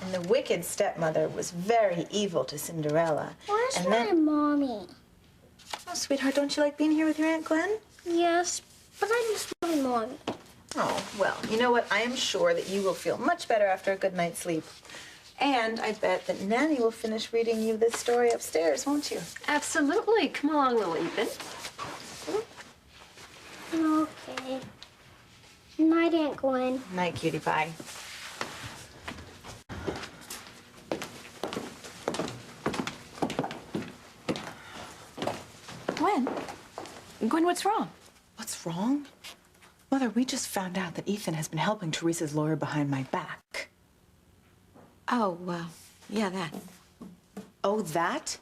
And the wicked stepmother was very evil to Cinderella. Where's and my mommy? Oh, sweetheart, don't you like being here with your Aunt Gwen? Yes, but I miss my mommy. Oh, well, you know what? I am sure that you will feel much better after a good night's sleep. And I bet that Nanny will finish reading you this story upstairs, won't you? Absolutely. Come along, little Ethan. Okay. Night, Aunt Gwen. Night, cutie pie. Gwen, what's wrong? What's wrong? Mother, we just found out that Ethan has been helping Teresa's lawyer behind my back. Oh, yeah, that. Oh, that?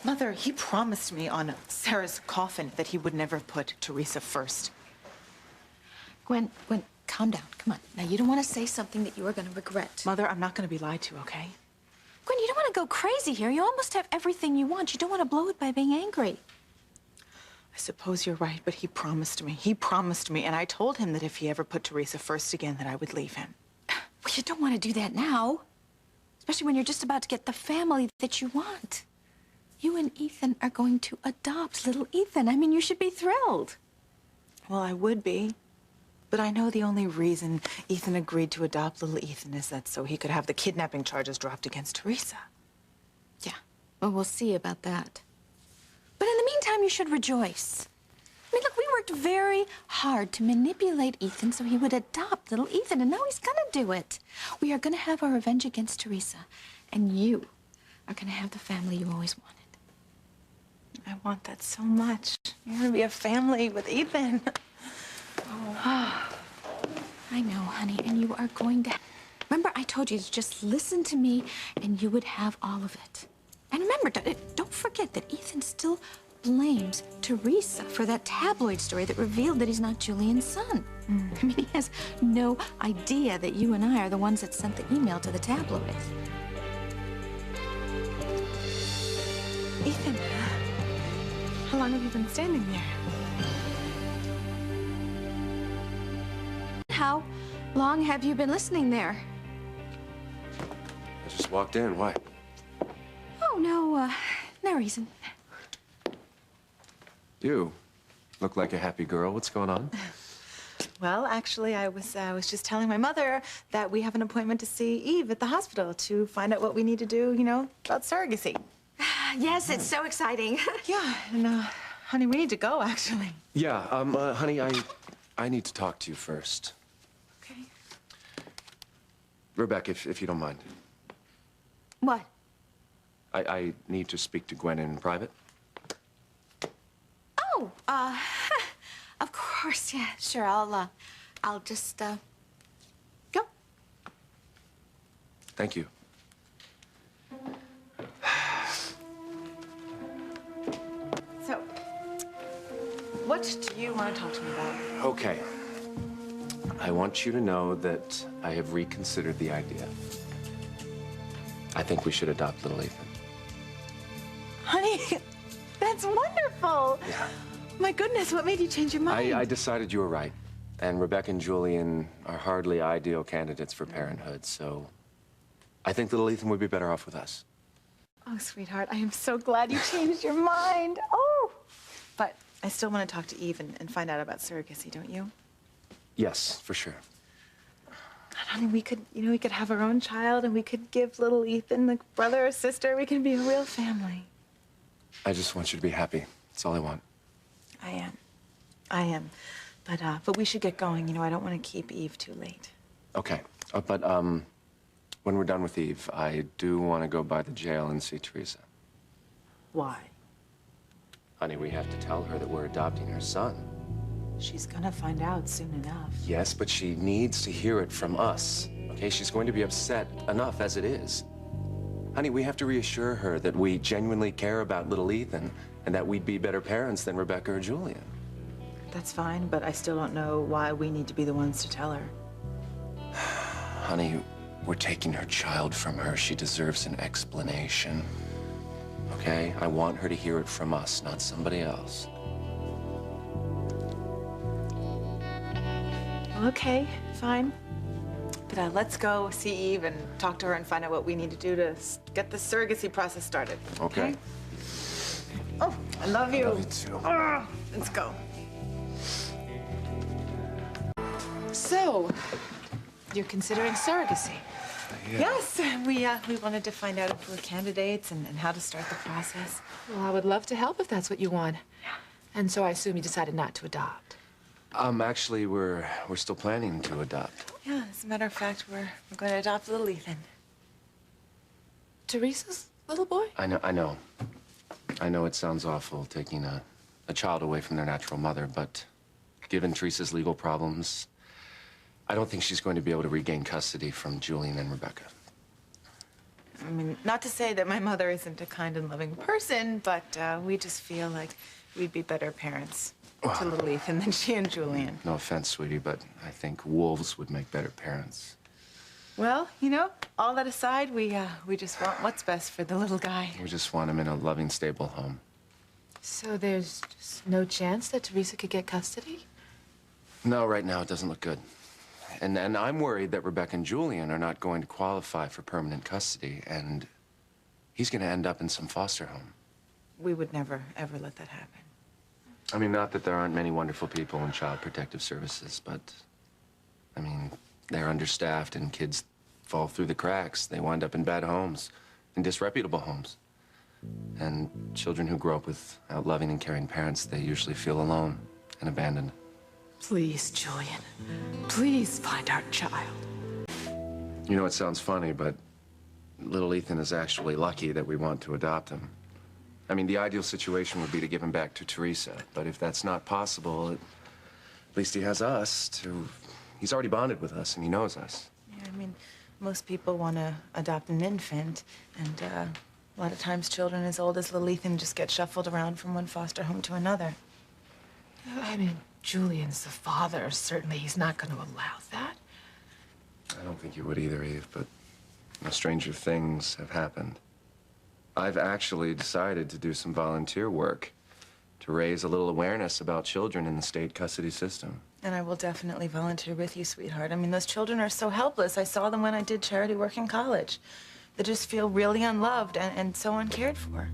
Mother, he promised me on Sarah's coffin that he would never put Teresa first. Gwen, calm down. Come on. Now, you don't want to say something that you are going to regret. Mother, I'm not going to be lied to, okay? Gwen, you don't want to go crazy here. You almost have everything you want. You don't want to blow it by being angry. I suppose you're right, but he promised me. He promised me, and I told him that if he ever put Teresa first again, that I would leave him. Well, you don't want to do that now. Especially when you're just about to get the family that you want. You and Ethan are going to adopt little Ethan. I mean, you should be thrilled. Well, I would be. But I know the only reason Ethan agreed to adopt little Ethan is that so he could have the kidnapping charges dropped against Teresa. Yeah, well, we'll see about that. But in the meantime, you should rejoice. I mean, look, we worked very hard to manipulate Ethan so he would adopt little Ethan, and now he's gonna do it. We are gonna have our revenge against Teresa, and you are gonna have the family you always wanted. I want that so much. You're gonna be a family with Ethan. Oh. I know, honey, and you are going to... Remember, I told you to just listen to me, and you would have all of it. And remember, don't forget that Ethan still blames Teresa for that tabloid story that revealed that he's not Julian's son. I mean, he has no idea that you and I are the ones that sent the email to the tabloid. Ethan, how long have you been standing there? How long have you been listening there? I just walked in. Why? Oh, no, no reason. You look like a happy girl. What's going on? Well, actually, I was just telling my mother that we have an appointment to see Eve at the hospital to find out what we need to do, you know, about surrogacy. Yes, it's so exciting. Yeah, and, honey, we need to go, actually. Yeah, honey, I need to talk to you first. Okay. Rebecca, if you don't mind. What? I need to speak to Gwen in private. Oh, of course, yeah, sure. I'll just, go. Thank you. So, what do you want to talk to me about? Okay. I want you to know that I have reconsidered the idea. I think we should adopt little Ethan. Honey, that's wonderful. Yeah. My goodness, what made you change your mind? I decided you were right. And Rebecca and Julian are hardly ideal candidates for parenthood, so I think little Ethan would be better off with us. Oh, sweetheart, I am so glad you changed your mind. Oh! But I still want to talk to Eve and find out about surrogacy, don't you? Yes, for sure. God, honey, we could, you know, we could have our own child and we could give little Ethan the brother or sister. We can be a real family. I just want you to be happy. That's all I want. I am. But we should get going. You know, I don't want to keep Eve too late. Okay. When we're done with Eve, I do want to go by the jail and see Teresa. Why? Honey, we have to tell her that we're adopting her son. She's gonna find out soon enough. Yes, but she needs to hear it from us. Okay, she's going to be upset enough as it is. Honey, we have to reassure her that we genuinely care about little Ethan and that we'd be better parents than Rebecca or Julian. That's fine, but I still don't know why we need to be the ones to tell her. Honey, we're taking her child from her. She deserves an explanation. Okay? I want her to hear it from us, not somebody else. Okay, fine. But let's go see Eve and talk to her and find out what we need to do to get the surrogacy process started. Okay. Oh, I love you. Love you too. Let's go. So, you're considering surrogacy? Yes, we wanted to find out if we're candidates and how to start the process. Well, I would love to help if that's what you want. And so I assume you decided not to adopt. Actually, we're still planning to adopt. Yeah, as a matter of fact, we're going to adopt little Ethan. Teresa's little boy? I know. I know it sounds awful taking a child away from their natural mother, but given Teresa's legal problems, I don't think she's going to be able to regain custody from Julian and Rebecca. I mean, not to say that my mother isn't a kind and loving person, but we just feel like we'd be better parents to little Ethan than she and Julian. No offense, sweetie, but I think wolves would make better parents. Well, you know, all that aside, we just want what's best for the little guy. We just want him in a loving, stable home. So there's just no chance that Teresa could get custody? No, right now it doesn't look good. And I'm worried that Rebecca and Julian are not going to qualify for permanent custody, and he's going to end up in some foster home. We would never, ever let that happen. I mean, not that there aren't many wonderful people in Child Protective Services, but, I mean, they're understaffed and kids fall through the cracks. They wind up in bad homes, in disreputable homes. And children who grow up without loving and caring parents, they usually feel alone and abandoned. Please, Julian. Please find our child. You know, it sounds funny, but little Ethan is actually lucky that we want to adopt him. I mean, the ideal situation would be to give him back to Teresa, but if that's not possible, at least he has us to... He's already bonded with us, and he knows us. Yeah, I mean, most people want to adopt an infant, and a lot of times children as old as little Ethan just get shuffled around from one foster home to another. I mean, Julian's the father. Certainly he's not going to allow that. I don't think you would either, Eve, but stranger things have happened. I've actually decided to do some volunteer work to raise a little awareness about children in the state custody system. And I will definitely volunteer with you, sweetheart. I mean, those children are so helpless. I saw them when I did charity work in college. They just feel really unloved and so uncared for.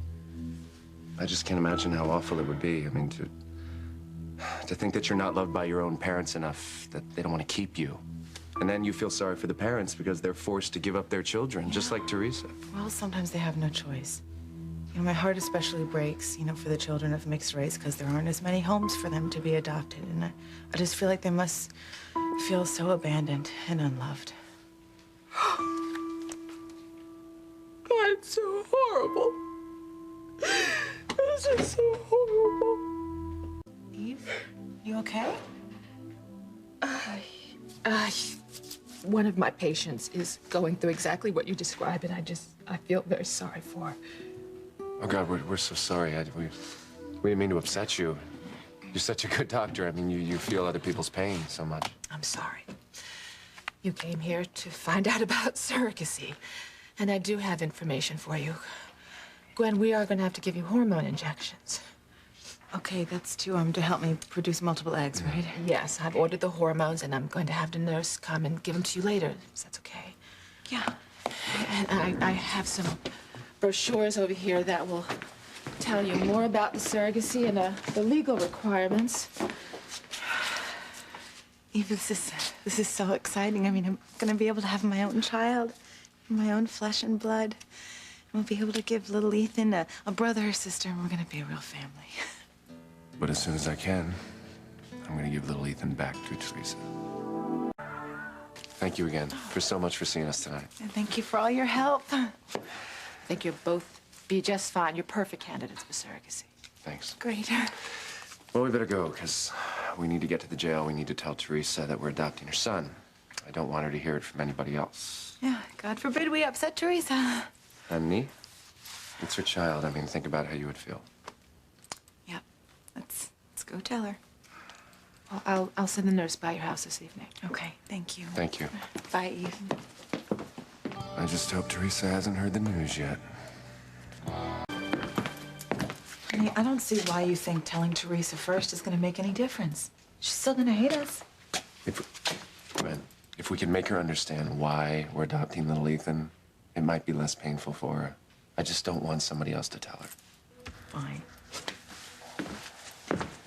I just can't imagine how awful it would be. I mean, to think that you're not loved by your own parents enough, that they don't want to keep you. And then you feel sorry for the parents because they're forced to give up their children, just like Teresa. Well, sometimes they have no choice. You know, my heart especially breaks, you know, for the children of mixed race because there aren't as many homes for them to be adopted. And I just feel like they must feel so abandoned and unloved. It's so horrible. This is so horrible. Eve, you okay? One of my patients is going through exactly what you described, and I feel very sorry for her. Oh, God, we're so sorry. We didn't mean to upset you. You're such a good doctor. I mean, you feel other people's pain so much. I'm sorry. You came here to find out about surrogacy, and I do have information for you. Gwen, we are going to have to give you hormone injections. Okay, that's to help me produce multiple eggs, right? Yes, I've ordered the hormones, and I'm going to have the nurse come and give them to you later, if that's okay. Yeah. And I have some brochures over here that will tell you more about the surrogacy and the legal requirements. Eve, this is so exciting. I mean, I'm gonna be able to have my own child, my own flesh and blood. And we'll be able to give little Ethan a brother or sister, and we're gonna be a real family. But as soon as I can, I'm going to give little Ethan back to Teresa. Thank you again for so much for seeing us tonight. And thank you for all your help. I think you'll both be just fine. You're perfect candidates for surrogacy. Thanks. Great. Well, we better go, because we need to get to the jail. We need to tell Teresa that we're adopting her son. I don't want her to hear it from anybody else. Yeah, God forbid we upset Teresa. Honey, it's her child. I mean, think about how you would feel. Yep. Let's go tell her. Well, I'll send the nurse by your house this evening. Okay, thank you. Thank you. Bye, Eve. I just hope Teresa hasn't heard the news yet. Honey, I don't see why you think telling Teresa first is gonna make any difference. She's still gonna hate us. If If we can make her understand why we're adopting little Ethan, it might be less painful for her. I just don't want somebody else to tell her. Fine.